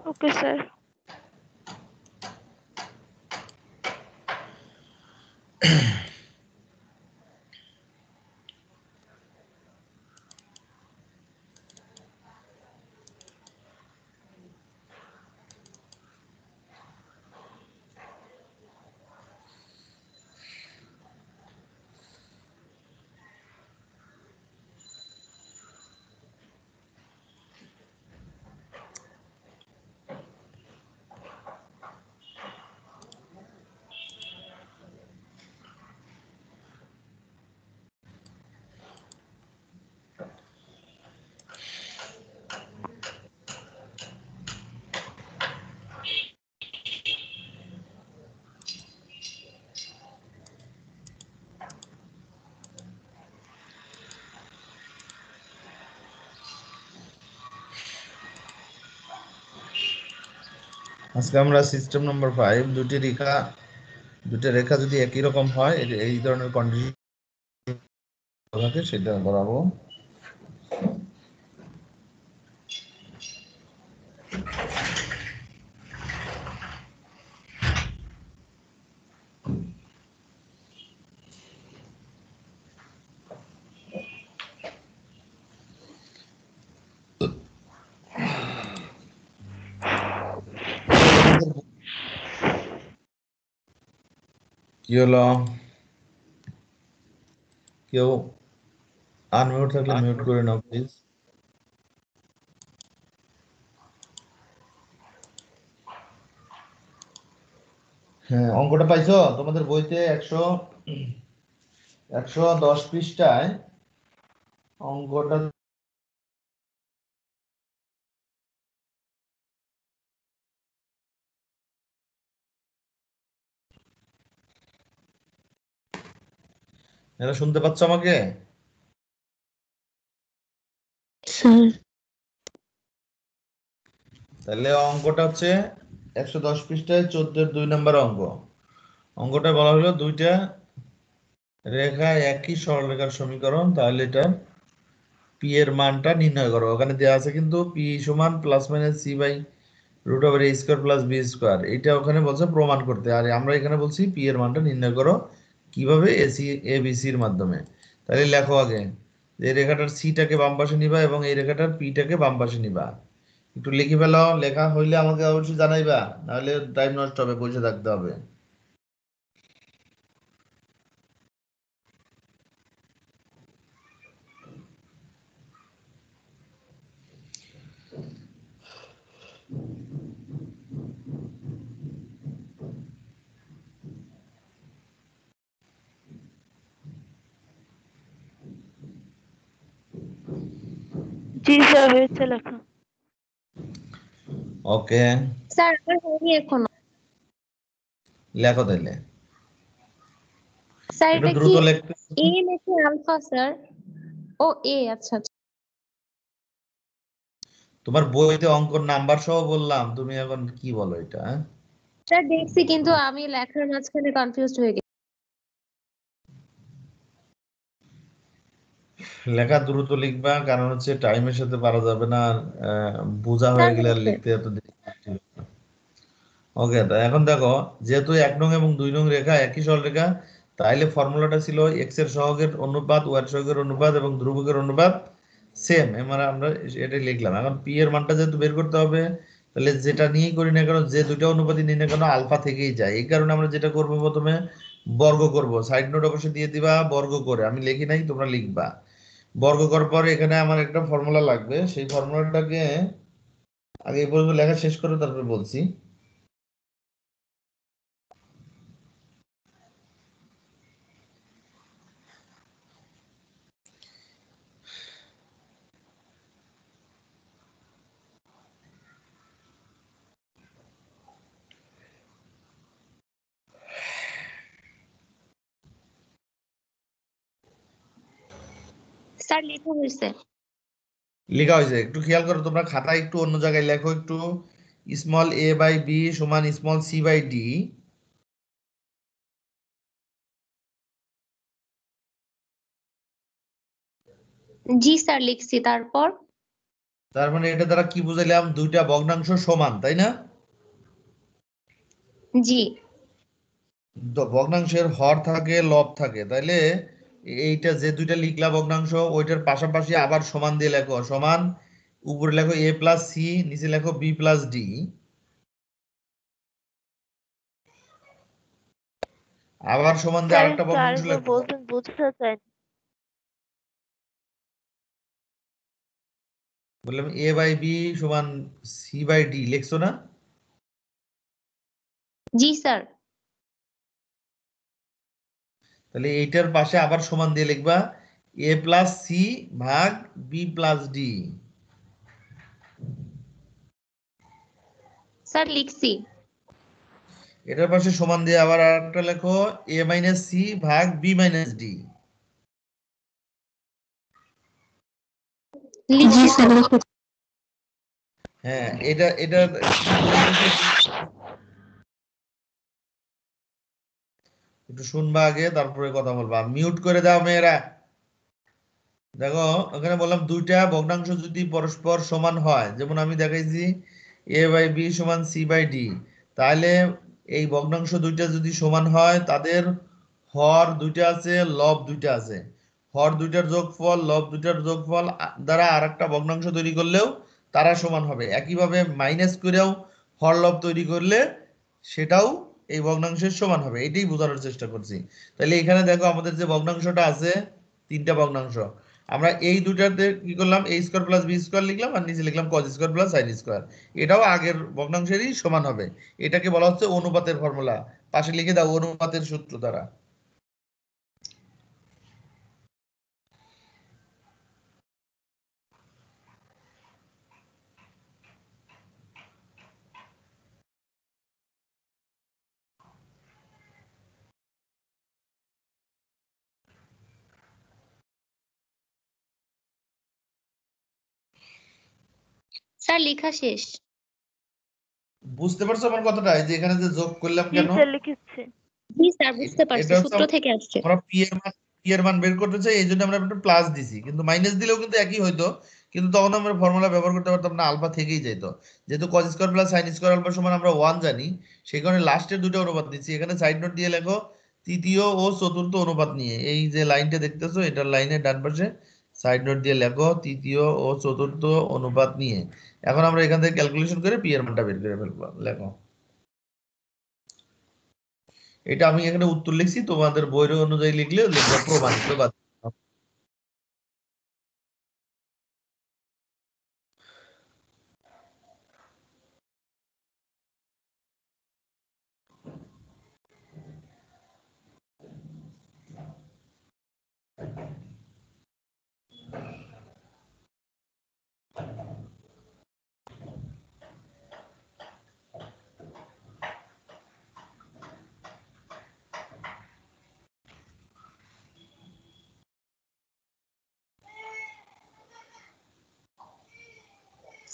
Okay sir. আজকে আমরা system number 5 দুটি রেখা যদি একই রকম হয় এই ধরনের কন্ডিশন থাকে সেটা করাবো। কি হলো? কেউ আনমিউট থাকলে মিউট করে নাও প্লিজ। হ্যাঁ, অঙ্কটা পাইছো তোমাদের বইতে 110 পৃষ্ঠায় অঙ্কটা। এরা শুনতে পাচ্ছ আমাকে? স্যার তাহলে অঙ্কটা হচ্ছে 110 পৃষ্ঠায় 14 2 নম্বর অঙ্ক। অঙ্কটা বলা হলো দুইটা রেখা একই সরলরেখার সমীকরণ, তাহলে এটা পি এর মানটা নির্ণয় করো। ওখানে দেওয়া আছে কিন্তু পি সমান plus minus C by root over A square plus B square, এটা ওখানে বলছে প্রমাণ করতে, আর আমরা এখানে বলছি পি এর মানটা নির্ণয় করো কিভাবে এ বি সির মাধ্যমে। তাহলে লেখো আগে যে এই রেখাটার সিটাকে বাম পাশে নিবা এবং এই রেখাটার পিটাকে বাম পাশে নিবা। একটু লিখে ফেলাও, লেখা হইলে আমাকে অবশ্যই জানাইবা, নাহলে টাইম নষ্ট হবে, বসে থাকতে হবে। জি স্যার, হয়েছে লেখা। ওকে, স্যার আমার হয়নি এখনো। লেখো তাইলে। স্যার একটু এটা কি দ্রুত লিখতে। এ নাকি আলফা স্যার? ও এ, আচ্ছা আচ্ছা। তোমার বইতে অঙ্কর নাম্বার সহ বললাম, তুমি এখন কি বলো এটা? হ্যাঁ? স্যার দেখছি কিন্তু আমি লেখার মাঝখানে কনফিউজড হয়ে গেছি। লেখা দ্রুত লিখবা, কারণ হচ্ছে টাইমের সাথে পারা যাবে না। আর বোঝা হয়ে স্যার গেলে আর হয়েছে। লিখতে এত দেরি। ওকে, তা এখন দেখো, যেহেতু 1 নং এবং 2 নং রেখা একই সরলরেখা, তাইলে ফর্মুলাটা ছিল এক্স এর সহগের অনুপাত, ওয়াই এর সহগের অনুপাত এবং ধ্রুবকের অনুপাত সেম। মানে আমরা এটাই লিখলাম। এখন পি এর মানটা যেহেতু বের করতে হবে, তাহলে যেটা নিয়েই করি না কেন, যে দুইটা অনুপাতই নিই না কেন, আলফা থেকেই যায়। এই কারণে আমরা যেটা করবো, প্রথমে বর্গ করব। সাইড নোট অবশ্যই দিয়ে দিবা বর্গ করে, আমি লিখি নাই, তোমরা লিখবা। বর্গ করার পরে এখানে আমার একটা ফর্মুলা লাগবে, সেই ফর্মুলাটাকে আগে এই পর্যন্ত লেখা শেষ করে তারপরে বলছি। স্যার লেখা হয়েছে। লেখা হয়েছে, একটু খেয়াল করো তোমরা, খাতায় একটু অন্য জায়গায় লেখো একটু। স্মল এ বাই বি সমান স্মল সি বাই ডি। জি স্যার লিখছি, তারপর তার মানে এটা দ্বারা কি বুঝাইলাম, দুইটা ভগ্নাংশ সমান, তাই না? জি ভগ্নাংশের হর থাকে, লব থাকে, তাইলে এইটা যে দুইটা লিখলা ভগ্নাংশ, ওইটার পাশাপাশি আবার সমান দিয়ে লেখো। সমান, উপরে লেখো a প্লাস সি, নিচে লেখো b প্লাস ডি। আবার সমান দিয়ে স্যার আরেকটা একটু ভগ্নাংশ আরেকবার লেখো। বলতেন, বুঝতে চাই। বললাম a বাই বি সমান c বাই ডি, লিখছো না? জি স্যার। তাহলে এইটার পাশে আবার সমান দিয়ে লিখবা a প্লাস সি ভাগ b প্লাস ডি। স্যার লিখছি। এটার পাশে সমান দিয়ে আবার আরেকটা লেখো a মাইনাস সি ভাগ b মাইনাস ডি। লিখছি স্যার। হ্যাঁ, এটা এটা কি বুঝাইতেছে একটু শুনবা আগে, তারপরে কথা বলবা। মিউট করে দাও মেয়েরা। দেখো, ওখানে বললাম দুইটা ভগ্নাংশ যদি পরস্পর সমান হয়, যেমন আমি দেখাইছি a বাই বি সমান c বাই ডি, তাহলে এই ভগ্নাংশ দুইটা যদি সমান হয়, তাদের হর দুইটা আছে, লব দুইটা আছে। হর দুইটার যোগফল, লব দুইটার যোগফল দ্বারা আরেকটা ভগ্নাংশ তৈরি করলেও তারা সমান হবে। একইভাবে মাইনাস করেও হর লব তৈরি করলে সেটাও এই ভগ্নাংশের সমান হবে। এটাই বোঝানোর চেষ্টা করছি। তাহলে এখানে দেখো আমাদের যে ভগ্নাংশটা আছে, তিনটা ভগ্নাংশ, আমরা এই দুটাতে কি করলাম, a square plus B square লিখলাম, আর নিচে লিখলাম cos square plus sin square. এটাও আগের ভগ্নাংশেরই সমান হবে। এটাকে বলা হচ্ছে অনুপাতের ফর্মুলা। পাশে লিখে দাও অনুপাতের সূত্র দ্বারা। স্যার লেখা শেষ। বুঝতে পারছো আমার কথাটা? এই যে এখানে যে যোগ করলাম জি কেন, স্যার, লিখেছি। জি স্যার বুঝতে পারছি, এটা হচ্ছে সূত্র থেকে আসছে। আমরা পি এর মান বের করতে চাই, এই জন্য আমরা একটু প্লাস দিছি, কিন্তু মাইনাস দিলেও কিন্তু একই হইতো। কিন্তু তখন আমরা ফর্মুলা ব্যবহার করতে পারতাম না, আলফা থেকেই যেত। যেহেতু cos square plus sin square alpha সমান আমরা 1 জানি, সেই কারণে লাস্টের দুটো অনুপাত দিচ্ছি। এখানে সাইড নোট দিয়ে লেখো তৃতীয় ও চতুর্থ অনুপাত নিয়ে। এই যে লাইনটা দেখতেছো, এটার লাইনের ডান পাশে সাইড নোট দিয়ে লেখো তৃতীয় ও চতুর্থ অনুপাত নিয়ে। এখন আমরা এখান থেকে ক্যালকুলেশন করে পি এর মানটা বের করে ফেলবো। লেখো, এটা আমি এখানে উত্তর লিখছি, তোমাদের বইয়ের অনুযায়ী লিখলে লিখবা প্রমাণিত বা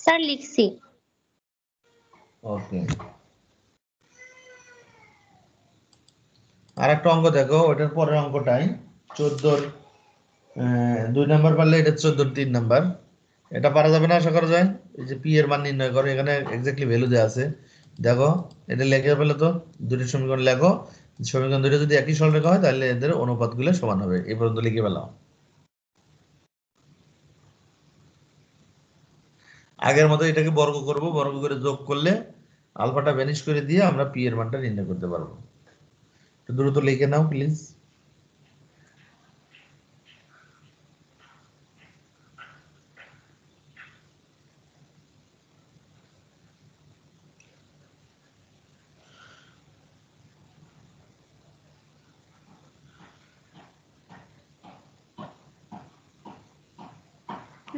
স্যার লিখছি। ওকে। আর একটা অঙ্ক দেখো, ওটার পরের অঙ্কটাই 14 2 নাম্বার পারলে এটা 14 3 নাম্বার। এটা পারা যাবে না, আশা করা যায়। এই যে পি এর মান নির্ণয় করো, এখানে এক্স্যাক্টলি ভ্যালু দেওয়া আছে। দেখো, এটা লিখে ফেলো তো, দুটি সমীকরণ লেখো। সমীকরণ দুটো যদি একই সরলরেখা হয়, তাহলে এদের অনুপাতগুলো সমান হবে। এই পর্যন্ত লিখে ফেলাও। আগের মতো এটাকে বর্গ করব, বর্গ করে যোগ করলে আলফাটা ভ্যানিশ করে দিয়ে আমরা পি এর মানটা নির্ণয় করতে পারবো। তো দ্রুত লিখে নাও প্লিজ।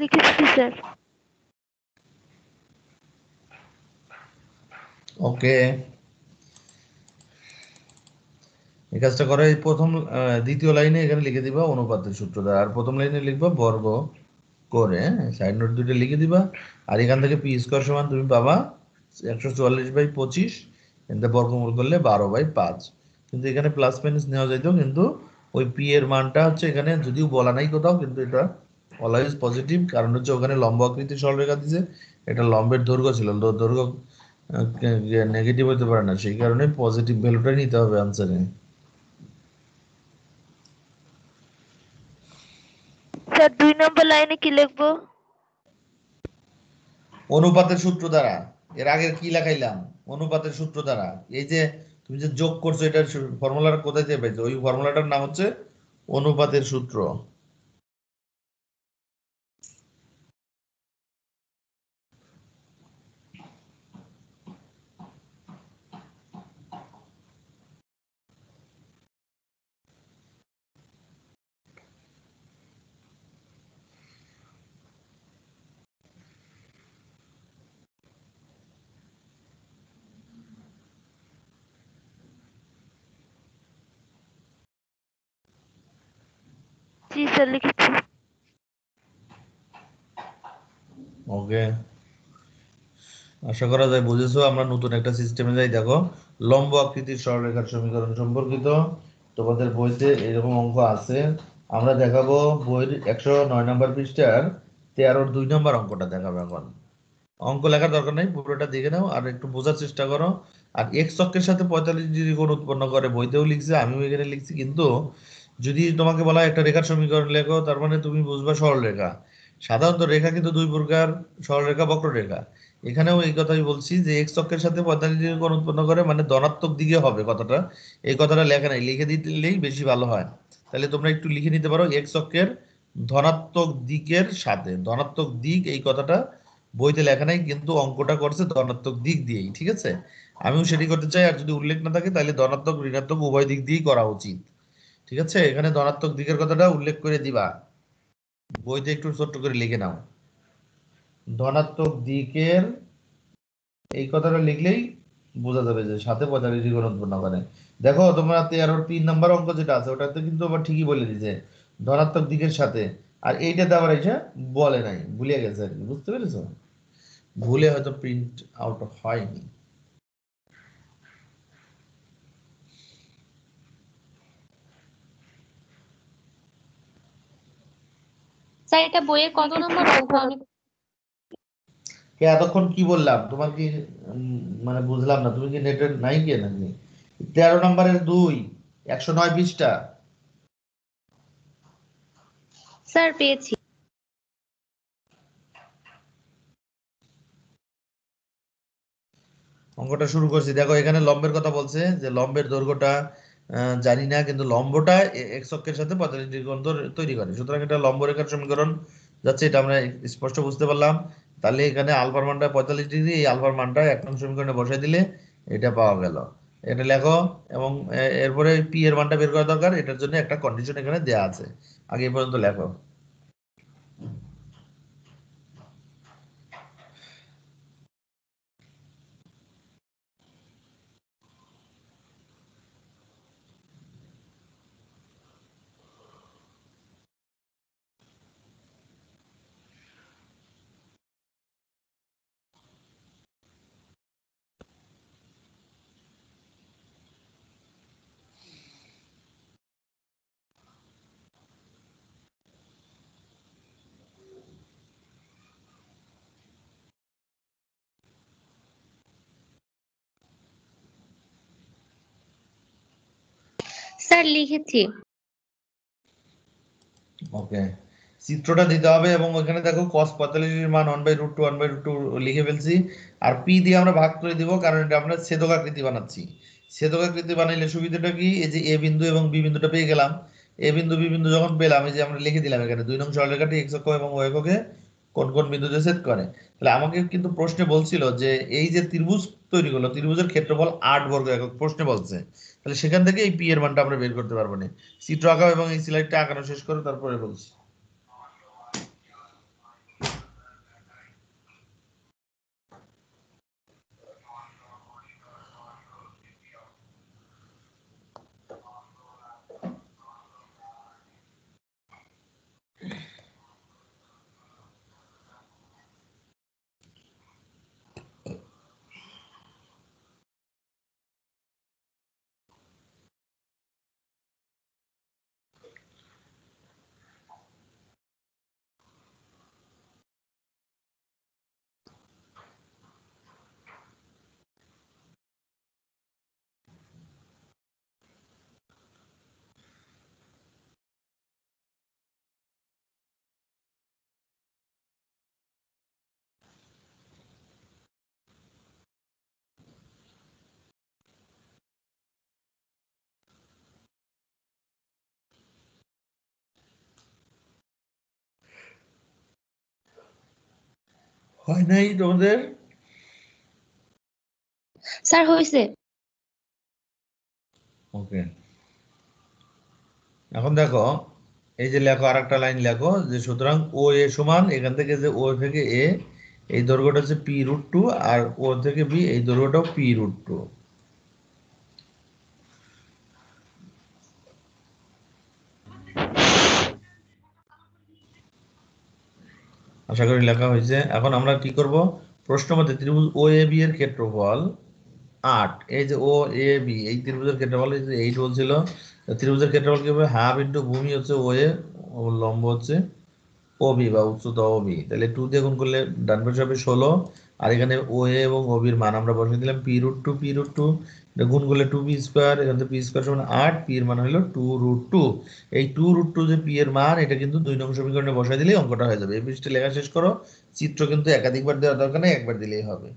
লিখেছি স্যার। ওকে, এই কাজটা করো। এই প্রথম দ্বিতীয় লাইনে এখানে লিখে দিবা অনুপাতের সূত্র দ্বারা, আর প্রথম লাইনে লিখবা বর্গ করে, সাইড নোট দুটো লিখে দিবা। আর এখান থেকে পি স্কোয়ার সমান তুমি পাবা 144/25, এখানে বর্গমূল করলে 12/5। কিন্তু এখানে প্লাস মাইনাস নেওয়া যাইতো, কিন্তু ওই পি এর মানটা হচ্ছে এখানে যদিও বলা নাই কোথাও, কিন্তু এটা অলওয়েজ পজিটিভ, কারণ হচ্ছে ওখানে লম্ব আকৃতির সরলরেখা দিছে, এটা লম্বের দৈর্ঘ্য ছিল, দৈর্ঘ্য নেগেটিভ হতে পারে না, সেই কারণে পজিটিভ ভ্যালুটাই নিতে হবে আনসারে। স্যার 2 নম্বর লাইনে কি লিখবো? অনুপাতের সূত্র দ্বারা। এর আগে কি লেখাইলাম? অনুপাতের সূত্র দ্বারা। এই যে তুমি যে যোগ করছো, এটার ফর্মুলাটা কোথায় থেকে পেয়েছো? ওই ফর্মুলাটার নাম হচ্ছে অনুপাতের সূত্র। জি স্যার, লিখেছি। ওকে, আশা করা যায় বুঝেছো। আমরা নতুন একটা সিস্টেমে যাই। দেখো, লম্ব আকৃতির সরলরেখার সমীকরণ সম্পর্কিত তোমাদের বইতে এরকম অঙ্ক আছে। আমরা দেখাবো বইয়ের 109 নম্বর পৃষ্ঠার 13-র 2 নম্বর অঙ্কটা দেখাবো। এখন অঙ্ক লেখার দরকার নেই, পুরোটা দেখে নাও আর একটু বোঝার চেষ্টা করো। আর এক্স অক্ষের সাথে 45 ডিগ্রি কোণ উৎপন্ন করে বইতেও লিখছে, আমিও এখানে লিখছি। কিন্তু যদি তোমাকে বলা হয় একটা রেখার সমীকরণ লেখো, তার মানে তুমি বুঝবা সরলরেখা। সাধারণত রেখা কিন্তু দুই প্রকার, সরলরেখা, বক্ররেখা। এখানেও এই কথাই বলছি যে এক্স অক্ষের সাথে 45 ডিগ্রি কোণ উৎপন্ন করে, মানে ধনাত্মক দিকে হবে কথাটা। এই কথাটা লেখা নাই, লিখে দিলেই বেশি ভালো হয়। তাহলে তোমরা একটু লিখে নিতে পারো, এক্স অক্ষের ধনাত্মক দিকের সাথে। ধনাত্মক দিক এই কথাটা বইতে লেখা নাই, কিন্তু অঙ্কটা করছে ধনাত্মক দিক দিয়েই, ঠিক আছে? আমিও সেটি করতে চাই, আর যদি উল্লেখ না থাকে তাহলে ধনাত্মক ঋণাত্মক উভয় দিক দিয়েই করা উচিত। ঠিক আছে, এখানে ধনাত্মক দিকের কথাটা উল্লেখ করে দিবা, বইতে একটু ছোট্ট করে লিখে নাও। ধনাত্মক দিকের এই কথাটা লিখলেই বোঝা যাবে যে সাথে 45 ডিগ্রি কোণ উৎপন্ন করে। দেখো তোমরা 13-র 3 নম্বর অঙ্ক যেটা আছে, ওটাতে কিন্তু আবার ঠিকই বলে দিছে ধনাত্মক দিকের সাথে। আর এইটাতে আবার এসে বলে নাই, ভুলে গেছে আর কি, বুঝতে পেরেছো? ভুলে হয়তো প্রিন্ট আউট হয়নি। স্যার এটা বইয়ের কত নম্বর অঙ্ক? আমি এতক্ষণ কি বললাম তোমার কি মানে বুঝলাম না, তুমি কি নেটের নাই কে নাকি? 13 নম্বরের 2, 109 পৃষ্ঠা। স্যার পেয়েছি। অঙ্কটা শুরু করছি। দেখো এখানে লম্বের কথা বলছে, যে লম্বের দৈর্ঘ্যটা জানি না, কিন্তু লম্বটা এক্স অক্ষের সাথে 45 ডিগ্রি কোণ তৈরি করে, সুতরাং এটা লম্ব রেখার সমীকরণ যাচ্ছে, এটা আমরা স্পষ্ট বুঝতে পারলাম। তাহলে এখানে আলফার মানটা 45 ডিগ্রি, এই আলফার মানটা 1 নং সমীকরণে বসাই দিলে এটা পাওয়া গেল। এটা লেখো। এবং এরপরে পি এর মানটা বের করা দরকার, এটার জন্য একটা কন্ডিশন এখানে দেয়া আছে। আগে এই পর্যন্ত লেখো। স্যার লিখেছি। ওকে, চিত্রটা দিতে হবে, এবং ওখানে দেখো cos 45 এর মান 1/√2 1/√2 লিখে ফেলছি। আর পি দিয়ে আমরা ভাগ করে দিব, কারণ এটা আমরা ছেদকাকৃতি বানাচ্ছি। ছেদকাকৃতি বানাইলে সুবিধাটা কি, এই যে এ বিন্দু এবং বি বিন্দুটা পেয়ে গেলাম। এ বিন্দু বি বিন্দু যখন পেলাম, এই যে আমরা লিখে দিলাম এখানে 2 নং সরলরেখাটি এক্স অক্ষ এবং ওয়াই অক্ষকে কোন কোন বিন্দুতে ছেদ করে। তাহলে আমাকে কিন্তু প্রশ্নে বলছিল যে এই যে ত্রিভুজ তৈরি হলো, ত্রিভুজের ক্ষেত্রফল 8 বর্গ একক প্রশ্নে বলছে। তাহলে সেখান থেকে এই পি এর মানটা আমরা বের করতে পারবো না। চিত্র আঁকাও এবং এই স্লাইডটা আঁকানো শেষ করো, তারপরে বলছি। হয় নাই তোমাদের? স্যার হয়েছে। ওকে, এখন দেখো এই যে লেখো, আর একটা লাইন লেখো যে সুতরাং ও এ সমান এখান থেকে যে ও থেকে এ এই দৈর্ঘ্যটা হচ্ছে p√2 আর ও থেকে বি এই দৈর্ঘ্যটাও p√2। আশা করি লেখা হয়েছে। এখন আমরা কি করব, প্রশ্ন মতে ত্রিভুজ ও এ বি এর ক্ষেত্রফল 8। এই যে ও এ বি এই ত্রিভুজের ক্ষেত্রফল এই যে 8 বলছিল, ত্রিভুজের ক্ষেত্রফল কি হবে, হাফ ইন্টু ভূমি হচ্ছে ও এ, ও লম্ব হচ্ছে ও বি বা উচ্চতা ও বি, তাহলে 2 দিয়ে গুণ করলে ডান পাশে হবে 16, আর এখানে ও এ এবং ও বির মান আমরা বসিয়ে দিলাম p√2 গুণ করলে 2p², এখান থেকে p² সমান 8, p এর মান হলো 2√2। এই 2√2 যে p এর মান, এটা কিন্তু 2 নং সমীকরণে বসাই দিলেই অঙ্কটা হয়ে যাবে। এই পৃষ্ঠে লেখা শেষ করো, চিত্র কিন্তু একাধিকবার দেওয়ার দরকার নেই, একবার দিলেই হবে।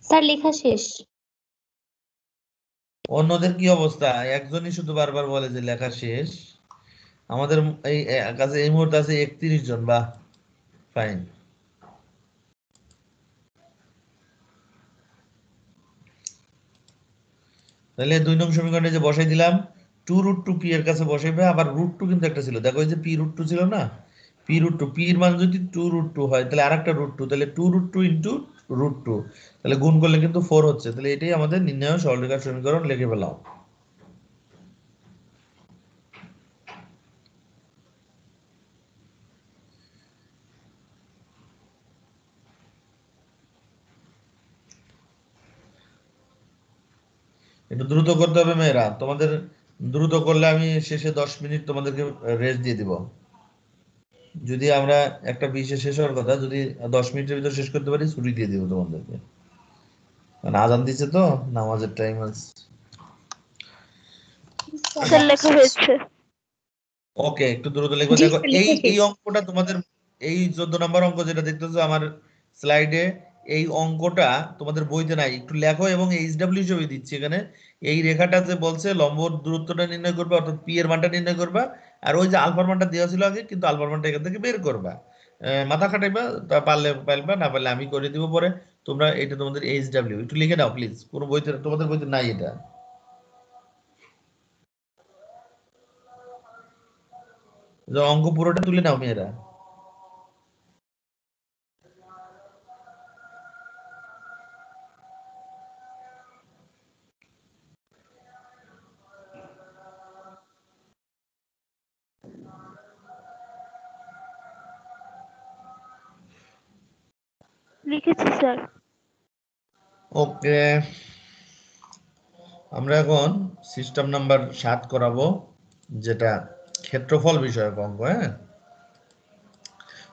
স্যার লেখা শেষ। অন্যদের কি অবস্থা? একজনই শুধু বারবার বলে যে লেখা শেষ। আমাদের এই কাছে এই মুহূর্তে আছে 31 জন, বাহ ফাইন। তাহলে 2 নং সমীকরণে যে বসাই দিলাম 2√2 p এর কাছে বসাইবে, আবার √2 কিন্তু একটা ছিল, দেখো এই যে p√2 ছিল না, p√2 p এর মান যদি 2√2 হয় তাহলে আরেকটা √2, তাহলে 2√2 ইনটু √2, তাহলে গুণ করলে কিন্তু 4 হচ্ছে। তাহলে এটাই আমাদের নির্ণয় সরলরেখার সমীকরণ, লিখে ফেলাও। একটু দ্রুত করতে হবে মেয়েরা, তোমাদের দ্রুত করলে আমি শেষে 10 মিনিট তোমাদেরকে রেস্ট দিয়ে দিব। যদি আমরা একটা বিশে শেষ হওয়ার কথা, যদি 10 মিনিটের ভিতর শেষ করতে পারি ছুটি দিয়ে দিব তোমাদেরকে, মানে আজান দিচ্ছে তো, নামাজের টাইম আছে। স্যার লেখা হয়েছে। ওকে, একটু দ্রুত লিখো। জি দেখো স্যার এই লেখা এই শেষ। অঙ্কটা তোমাদের, এই 14 নম্বর অঙ্ক যেটা দেখতেছো আমার স্লাইডে, এই অঙ্কটা তোমাদের বইতে নাই, একটু লেখো এবং এইচডব্লিউ হিসেবে দিচ্ছি এখানে। এই রেখাটা যে বলছে লম্ব দূরত্বটা নির্ণয় করবা, অর্থাৎ পি এর মানটা নির্ণয় করবা, আর ওই যে আলফার মানটা দেওয়া ছিল আগে, কিন্তু আলফার মানটা এখান থেকে বের করবা। মাথা খাটাইবা, তা পারলে পারবা, না পারলে আমি করে দিব পরে। তোমরা এটা তোমাদের এইচডব্লিউ একটু লিখে নাও প্লিজ, কোনো বইতে তোমাদের বইতে নাই এটা। যে অঙ্ক পুরোটা তুলে নাও মেয়েরা। লিখেছি স্যার। ওকে, আমরা এখন সিস্টেম নাম্বার 7 করাবো, যেটা ক্ষেত্রফল বিষয়ক অঙ্ক। হ্যাঁ,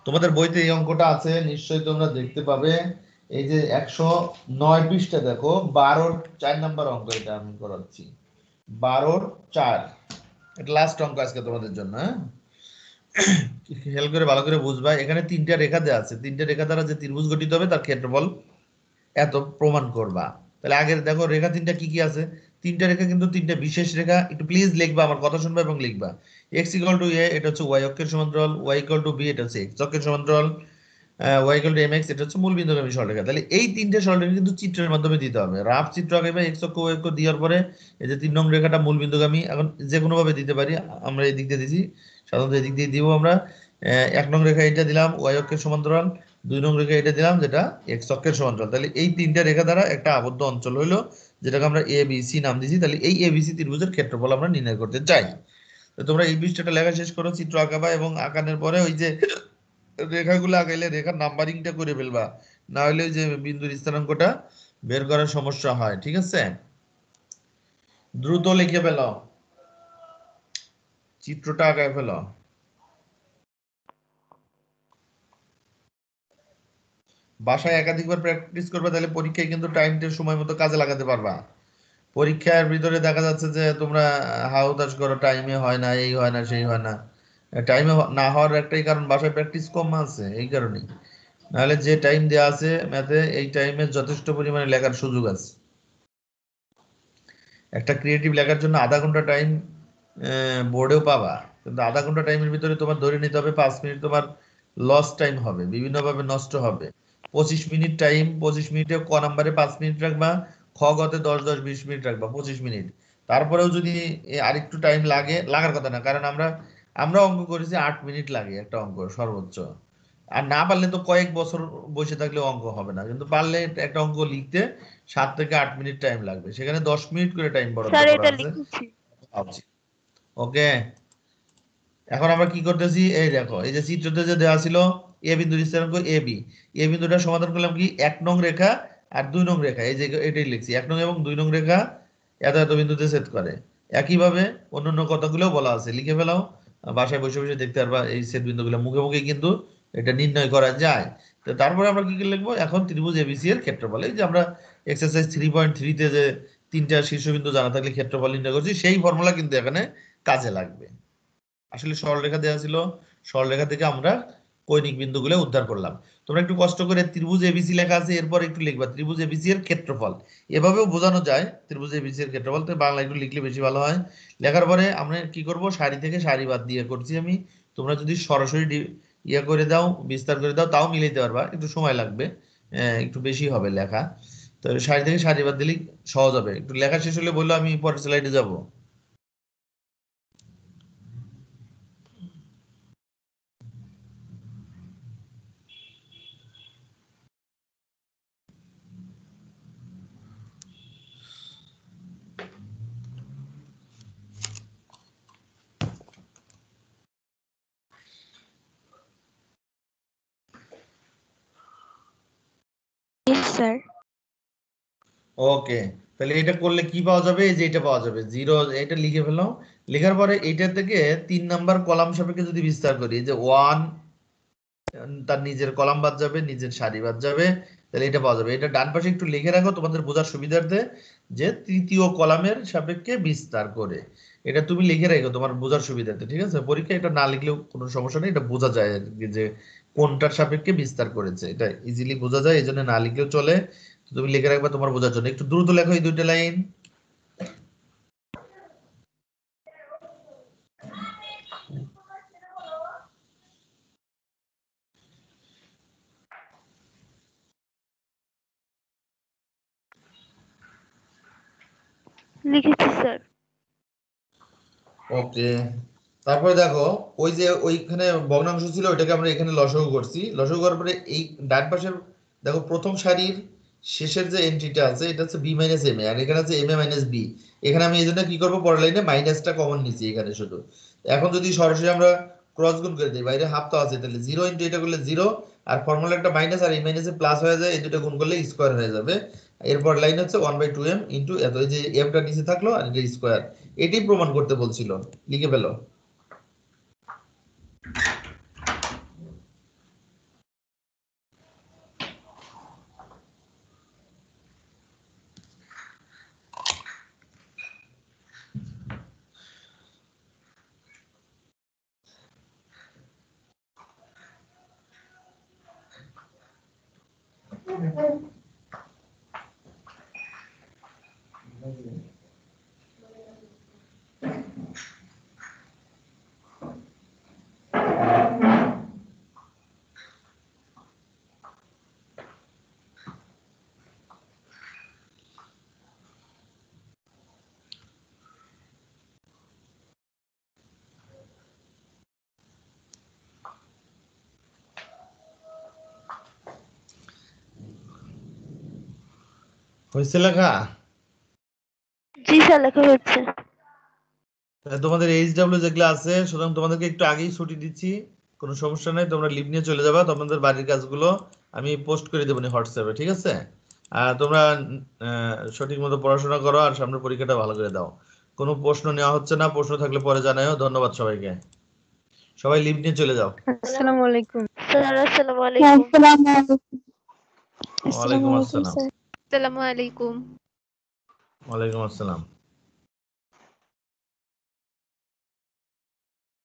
তোমাদের বইতে এই অঙ্কটা আছে নিশ্চয়ই, তোমরা দেখতে পাবে। এই যে 109 পৃষ্ঠা দেখো, 12-4 নাম্বার অঙ্ক এটা আমি করাচ্ছি, 12-4। এটা লাস্ট অঙ্ক আজকে তোমাদের জন্য। হ্যাঁ, খেয়াল করে ভালো করে বুঝবা, এখানে 3টা রেখা দেওয়া আছে, 3টা রেখা দ্বারা যে ত্রিভুজ গঠিত হবে তার ক্ষেত্রফল এত প্রমাণ করবা। তাহলে আগে দেখো রেখা 3টা কি কি আছে। 3টা রেখা কিন্তু 3টা বিশেষ রেখা, একটু প্লিজ লিখবা, আমার কথা শুনবা এবং লিখবা। x ইকুয়াল টু a এটা হচ্ছে y অক্ষের সমান্তরাল, y ইকুয়াল টু b এটা হচ্ছে x অক্ষের সমান্তরাল, y ইকুয়াল টু mx এটা হচ্ছে মূল বিন্দুগামী সরলরেখা। তাহলে এই 3টে সরলরেখা কিন্তু চিত্রের মাধ্যমে দিতে হবে, রাফ চিত্র আগে বা x অক্ষ y অক্ষ দেওয়ার পরে এই যে 3 নং রেখাটা মূল বিন্দুগামী, এখন যে কোনো ভাবে দিতে পারি, আমরা এই দিক দিয়ে দিছি, সাধারণত এই দিক দিয়ে দিব আমরা। 1 নং রেখা এটা দিলাম y অক্ষের সমান্তরাল, 2 নং রেখা এটা দিলাম যেটা x অক্ষের সমান্তরাল। তাহলে এই 3টা রেখা দ্বারা একটা আবদ্ধ অঞ্চল হলো, যেটাকে আমরা এ বি সি নাম দিয়েছি। তাহলে এই এবিসি ত্রিভুজের ক্ষেত্রফল আমরা নির্ণয় করতে চাই। তো তোমরা এই পৃষ্ঠাটা লেখা শেষ করো, চিত্র আঁকাবা, এবং আঁকানোর পরে ওই যে রেখাগুলো আঁকাইলে রেখার নাম্বারিংটা করে ফেলবা, না হলে ওই যে বিন্দুর স্থানাঙ্কটা বের করার সমস্যা হয়। ঠিক আছে, দ্রুত লিখে ফেলো, চিত্রটা আঁকায় ফেলো। বাসায় একাধিকবার প্র্যাকটিস করবে, তাহলে পরীক্ষায় কিন্তু টাইমটা সময় মতো কাজে লাগাতে পারবা। পরীক্ষার ভিতরে দেখা যাচ্ছে যে তোমরা হাউতাশ করো, টাইমে হয় না, এই হয় না, সেই হয় না। টাইমে না হওয়ার একটাই কারণ, বাসায় প্র্যাকটিস কম আছে, এই কারণেই। নাহলে যে টাইম দেওয়া আছে ম্যাথে, এই টাইমে যথেষ্ট পরিমাণে লেখার সুযোগ আছে। একটা ক্রিয়েটিভ লেখার জন্য আধা ঘন্টা টাইম বোর্ডেও পাবা, কিন্তু আধা ঘন্টা টাইমের ভিতরে তোমার ধরে নিতে হবে 5 মিনিট তোমার লস টাইম হবে, বিভিন্নভাবে নষ্ট হবে। 25 মিনিট টাইম, 25 মিনিটে ক নাম্বারে 5 মিনিট রাখবা, খ গতে 10-10-20 মিনিট রাখবা, 25 মিনিট। তারপরেও যদি আরেকটু টাইম লাগার কথা না, কারণ আমরা অঙ্ক করেছি 8 মিনিট লাগে একটা অঙ্ক সর্বোচ্চ। আর না পারলে তো কয়েক বছর বসে থাকলে অঙ্ক হবে না, কিন্তু পারলে একটা অঙ্ক লিখতে 7 থেকে 8 মিনিট টাইম লাগবে, সেখানে 10 মিনিট করে টাইম বরাদ্দ স্যার করা এটা আছে। লিখেছি। ওকে, এখন আমরা কি করতেছি, এই দেখো এই যে চিত্রতে যে দেওয়া ছিল এ বিন্দু স্থানাঙ্ক এ বি, এ বিন্দুটা সমাধান করলাম কি 1 নং রেখা আর 2 নং রেখা, এই যে এটাই লিখছি 1 নং এবং 2 নং রেখা এত এত বিন্দুতে ছেদ করে। একইভাবে অন্যান্য কথাগুলোও বলা আছে, লিখে ফেলাও, বাসায় বসে বসে দেখতে পারবা এই ছেদ বিন্দুগুলো মুখে মুখে কিন্তু এটা নির্ণয় করা যায়। তো তারপরে আমরা কি কি লিখবো, এখন ত্রিভুজ এবিসি এর ক্ষেত্রফল, এই যে আমরা এক্সারসাইজ 3.3 তে যে তিনটা শীর্ষবিন্দু জানা থাকলে ক্ষেত্রফল নির্ণয় করছি, সেই ফর্মুলা কিন্তু এখানে কাজে লাগবে। আসলে সরলরেখা দেওয়া ছিল, সরলরেখা থেকে আমরা কৌণিক বিন্দুগুলো উদ্ধার করলাম। তোমরা একটু কষ্ট করে ত্রিভুজ এবিসি লেখা আছে, এরপর একটু লিখবা ত্রিভুজ এবিসি এর ক্ষেত্রফল, এভাবেও বোঝানো যায় ত্রিভুজ এবিসি এর ক্ষেত্রফল, তো বাংলা একটু লিখলে বেশি ভালো হয়। লেখার পরে আমরা কি করব, সারি থেকে সারি বাদ দিয়ে করছি আমি, তোমরা যদি সরাসরি ইয়ে করে দাও, বিস্তার করে দাও, তাও মিলাইতে পারবা, একটু সময় লাগবে, একটু বেশি হবে লেখা। তো সারি থেকে সারি বাদ দিলেই সহজ হবে। একটু লেখা শেষ হলে বললো, আমি পরের স্লাইডে যাব। Yes, sir. ওকে, তাহলে এটা করলে কি পাওয়া যাবে, এই যে এটা পাওয়া যাবে 0, এটা লিখে ফেলাও। লেখার পরে এটা থেকে 3 নাম্বার কলাম সাপেক্ষে যদি বিস্তার করি, এই যে 1 তার নিজের কলাম বাদ যাবে, নিজের সারি বাদ যাবে, তাহলে এটা পাওয়া যাবে। এটা ডান পাশে একটু লিখে রাখো তোমাদের বোঝার সুবিধার্থে, যে তৃতীয় কলামের সাপেক্ষে বিস্তার করে, এটা তুমি লিখে রাখো তোমার বোঝার সুবিধার্থে, ঠিক আছে? পরীক্ষা এটা না লিখলেও কোনো সমস্যা নেই, এটা বোঝা যায় আর কি, যে কোনটার সাপেক্ষে বিস্তার করেছে, এটা ইজিলি বোঝা যায়, এই জন্য না লিখলেও চলে। তুমি লিখে রাখবা তোমার বোঝার জন্য। একটু দ্রুত লেখো এই দুইটা লাইন। লিখেছি স্যার। ওকে, তারপরে দেখো ওই যে ওইখানে ভগ্নাংশ ছিল, ওইটাকে আমরা এখানে লসাগু করছি। লসাগু করার পরে এই ডান পাশের দেখো প্রথম সারির শেষের যে এন্ট্রিটা আছে, এটা হচ্ছে বি মাইনাস এম এ, আর এখানে আছে এম এ মাইনাস বি। এখানে আমি এই জন্য কি করবো, পরের লাইনে মাইনাসটা কমন নিচ্ছি এখানে শুধু। এখন যদি সরাসরি আমরা ক্রস গুণ করে দিই, বাইরে হাফ তো আছে, তাহলে 0 ইন্টু এটা করলে 0, আর ফর্মুলা একটা মাইনাস আর এই মাইনাসে প্লাস হয়ে যায়, এই দুটো গুণ করলে স্কোয়ার হয়ে যাবে। এরপর লাইন হচ্ছে 1/2m ইন্টু এত, এই যে এমটা নিচে থাকলো আর এটা স্কোয়ার, এটাই প্রমাণ করতে বলছিল, লিখে ফেলো। হয়েছে লেখা? জি স্যার, লেখা হচ্ছে। তোমাদের এইচডব্লিউ যেগুলো আছে, সুতরাং তোমাদেরকে একটু আগেই ছুটি দিচ্ছি, কোনো সমস্যা নাই, তোমরা লিভ নিয়ে চলে যাবা। তোমাদের বাড়ির কাজগুলো আমি পোস্ট করে দেবো হোয়াটসঅ্যাপে, ঠিক আছে? আর তোমরা সঠিক মতো পড়াশোনা করো, আর সামনের পরীক্ষাটা ভালো করে দাও। কোনো প্রশ্ন নেওয়া হচ্ছে না, প্রশ্ন থাকলে পরে জানাও। ধন্যবাদ সবাইকে, সবাই লিভ নিয়ে চলে যাও। আসসালামু আলাইকুম। স্যার আসসালামু আলাইকুম। ওয়ালাইকুম আসসালাম। আসসালামু আলাইকুম। ওয়ালাইকুম আসসালাম।